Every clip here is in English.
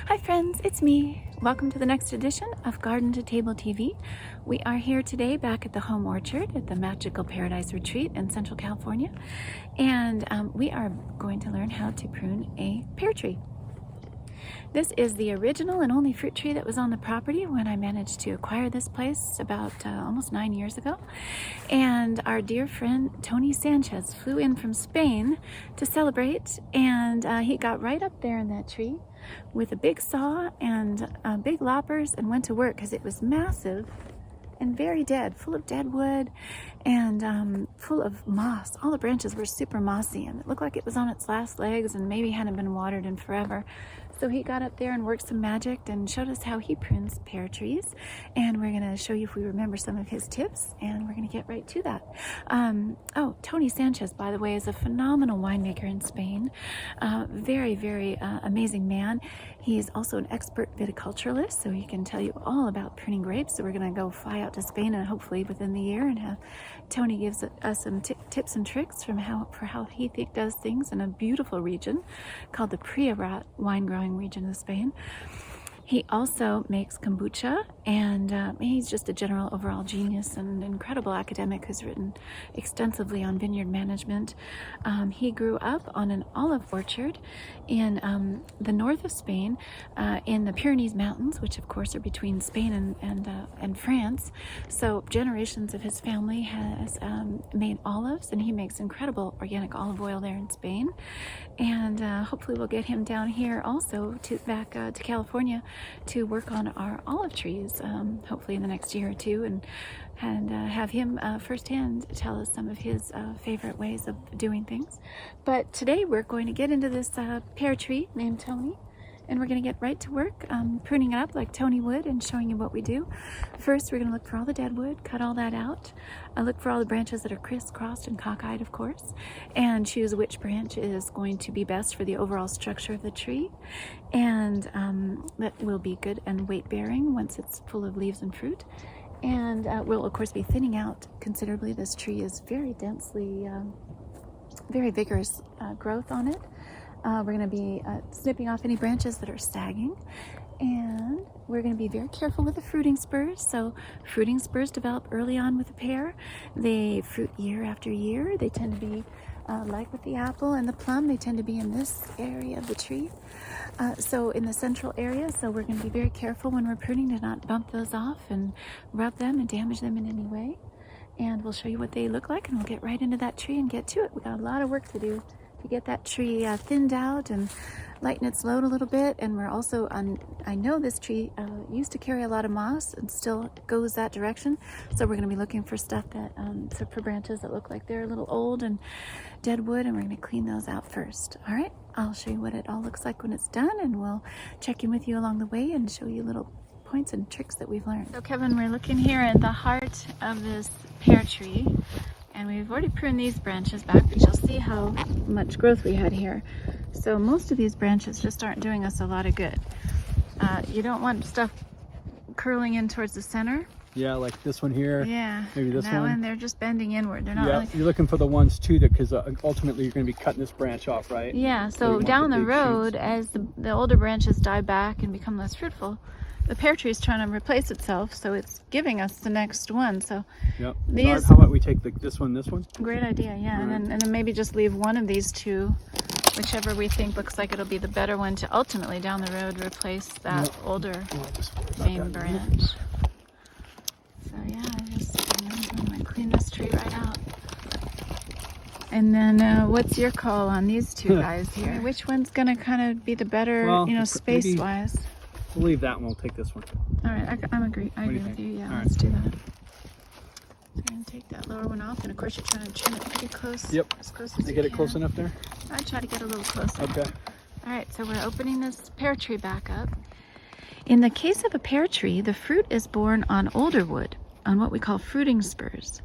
Hi friends, it's me. Welcome to the next edition of Garden2TableTV. We are here today back at the home orchard at the Magical Paradise Retreat in Central California, and we are going to learn how to prune a pear tree. This is the original and only fruit tree that was on the property when I managed to acquire this place about almost 9 years ago. And our dear friend Toni Sanchez flew in from Spain to celebrate, and he got right up there in that tree with a big saw and big loppers and went to work because it was massive and very dead, full of dead wood and full of moss. All the branches were super mossy and it looked like it was on its last legs and maybe hadn't been watered in forever. So he got up there and worked some magic and showed us how he prunes pear trees, and we're going to show you if we remember some of his tips, and we're going to get right to that. Oh, Toni Sanchez, by the way, is a phenomenal winemaker in Spain. Very amazing man. He's also an expert viticulturalist, so he can tell you all about pruning grapes. So we're going to go fly out to Spain and hopefully within the year and have Toni gives us some tips and tricks for how he does things in a beautiful region called the Pear wine growing region of Spain. He also makes kombucha, and he's just a general overall genius and incredible academic who's written extensively on vineyard management. He grew up on an olive orchard in the north of Spain, in the Pyrenees Mountains, which of course are between Spain and France. So generations of his family has made olives, and he makes incredible organic olive oil there in Spain. And hopefully we'll get him down here also back to California to work on our olive trees, hopefully in the next year or two, and have him firsthand tell us some of his favorite ways of doing things. But today we're going to get into this pear tree named Toni, and we're going to get right to work pruning it up like Toni would and showing you what we do. First, we're going to look for all the dead wood, cut all that out. Look for all the branches that are crisscrossed and cockeyed, of course, and choose which branch is going to be best for the overall structure of the tree, and that will be good and weight bearing once it's full of leaves and fruit. And we'll of course be thinning out considerably. This tree is very densely, very vigorous growth on it. We're going to be snipping off any branches that are sagging, and we're going to be very careful with the fruiting spurs. So fruiting spurs develop early on with the pear. They fruit year after year. They tend to be like with the apple and the plum, they tend to be in this area of the tree, so in the central area. So we're going to be very careful when we're pruning to not bump those off and rub them and damage them in any way. And we'll show you what they look like, and we'll get right into that tree and get to it. We got a lot of work to do to get that tree thinned out and lighten its load a little bit. And we're also I know this tree used to carry a lot of moss and still goes that direction, so we're going to be looking for stuff that for branches that look like they're a little old and dead wood, and we're going to clean those out first. All right, I'll show you what it all looks like when it's done, and we'll check in with you along the way and show you little points and tricks that we've learned. So Kevin, we're looking here at the heart of this pear tree, and we've already pruned these branches back, but you'll see how much growth we had here. So most of these branches just aren't doing us a lot of good. You don't want stuff curling in towards the center. Yeah, like this one here. Yeah, maybe this one. They're just bending inward. They're not yeah, really... You're looking for the ones too, because ultimately you're going to be cutting this branch off, right? Yeah, so down the road, as the older branches die back and become less fruitful, the pear tree is trying to replace itself, so it's giving us the next one. So yep. These, how about we take this one? Great idea, yeah. Right. And then maybe just leave one of these two, whichever we think looks like it'll be the better one to ultimately down the road replace that older main branch. So yeah, I'm gonna clean this tree right out. And then what's your call on these two guys here? Which one's gonna kind of be the better, space wise? We'll leave that one. We'll take this one. All right, I agree with you. Yeah, let's do that. And take that lower one off, and of course you're trying to trim it pretty close. Yep. As close as you get can. it close enough there? I try to get a little closer. Okay. All right, so we're opening this pear tree back up. In the case of a pear tree, the fruit is borne on older wood, on what we call fruiting spurs.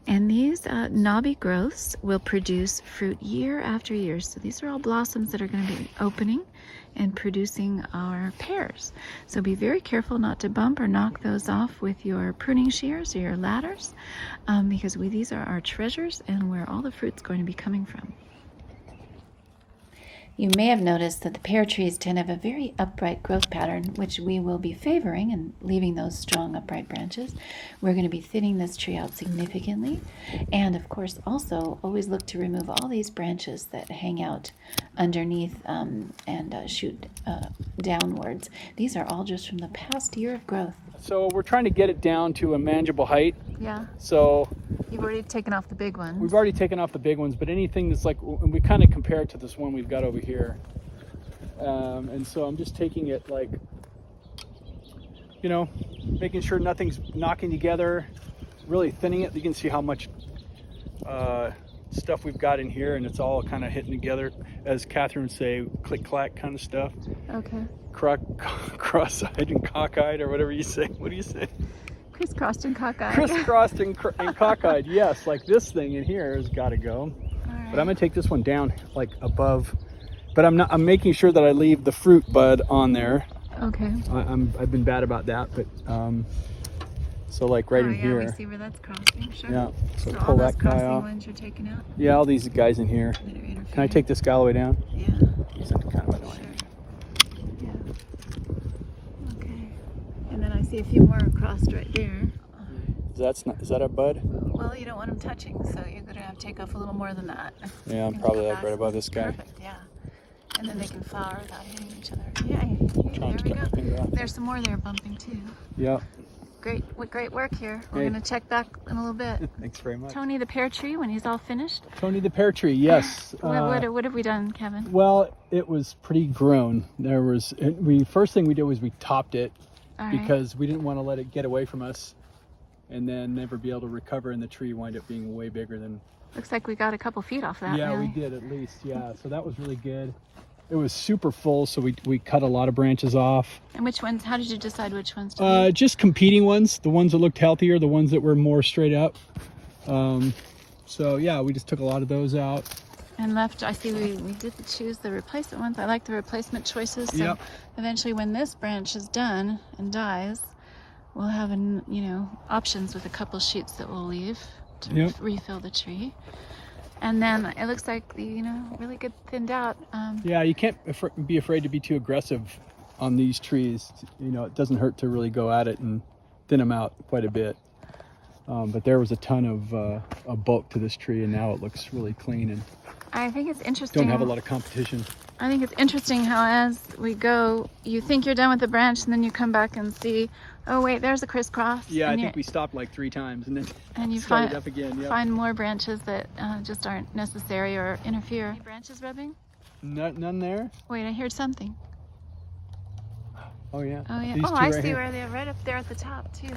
And these knobby growths will produce fruit year after year. So these are all blossoms that are going to be opening and producing our pears. So be very careful not to bump or knock those off with your pruning shears or your ladders, because these are our treasures and where all the fruit's going to be coming from. You may have noticed that the pear trees tend to have a very upright growth pattern, which we will be favoring and leaving those strong upright branches. We're going to be thinning this tree out significantly, and of course also always look to remove all these branches that hang out underneath and shoot downwards. These are all just from the past year of growth. So we're trying to get it down to a manageable height. Yeah. So You've already taken off the big ones. we've already taken off the big ones, but anything that's like, we kind of compare it to this one we've got over here. And so I'm just taking it like, you know, making sure nothing's knocking together, really thinning it. You can see how much stuff we've got in here, and it's all kind of hitting together, as Catherine would say, click clack kind of stuff. Okay. Cross-eyed and cockeyed, or whatever you say. What do you say? Crisscrossed and cockeyed. Crisscrossed and cockeyed. Yes, like this thing in here has got to go. All right. But I'm gonna take this one down like above. But I'm making sure that I leave the fruit bud on there. Okay. I've been bad about that, but so like right in here. We see where that's crossing. Sure. Yeah. So all pull those that guy crossing off. ones you're taking out. Yeah, all these guys in here. That are interfering. Can I take this guy all the way down? Yeah. He's kind of annoying. Sure. Yeah. Okay. And then I see a few more crossed right there. Is that a bud? Well, you don't want them touching, so you're going to have to take off a little more than that. Yeah, I'm probably like right above this guy. Perfect, yeah. And then they can flower without hitting each other. Yay. Trying to There we get my go. finger off. There's some more there bumping too. Yeah. Great work here. We're Hey. going to check back in a little bit. Thanks very much. Tony the pear tree, when he's all finished. Toni the pear tree, yes. What have we done, Kevin? Well, it was pretty grown. First thing we did was we topped it All right. because we didn't want to let it get away from us and then never be able to recover, and the tree wind up being way bigger than. Looks like we got a couple feet off that. Yeah, really. we did at least. Yeah, so that was really good. It was super full, so we cut a lot of branches off. And which ones? How did you decide which ones to leave? Just competing ones, the ones that looked healthier, the ones that were more straight up. So yeah, we just took a lot of those out. And left, I see we did choose the replacement ones. I like the replacement choices. So Yep. eventually when this branch is done and dies, we'll have, options with a couple sheets that we'll leave to Yep. refill the tree. And then it looks like, really good thinned out. Yeah, you can't be afraid to be too aggressive on these trees. It doesn't hurt to really go at it and thin them out quite a bit. But there was a ton of bulk to this tree, and now it looks really clean and I think it's interesting. don't have a lot of competition. I think it's interesting how as we go, you think you're done with the branch, and then you come back and see, oh wait, there's a crisscross. Yeah, and I think we stopped like 3 times and then you started up again. Yep. find more branches that just aren't necessary or interfere. Any branches rubbing? None there? Wait, I heard something. Oh yeah. Oh yeah. These Oh, two I right see here. where they're right up there at the top too.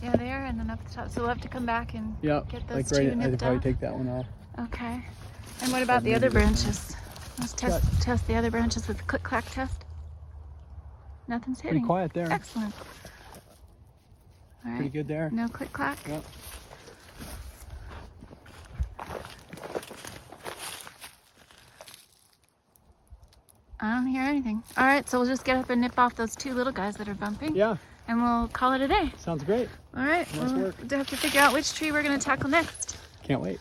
Yeah, there and then up the top. So we'll have to come back and Yep. get those Like two right. I'd nipped probably off. take that one off. Okay. And what about the other branches? Let's test the other branches with the click-clack test. Nothing's hitting. Pretty quiet there. Excellent. All right. Pretty good there. No click-clack? Yep. I don't hear anything. All right, so we'll just get up and nip off those 2 little guys that are bumping. Yeah. And we'll call it a day. Sounds great. All right. Nice we'll work. have to figure out which tree we're going to tackle next. Can't wait.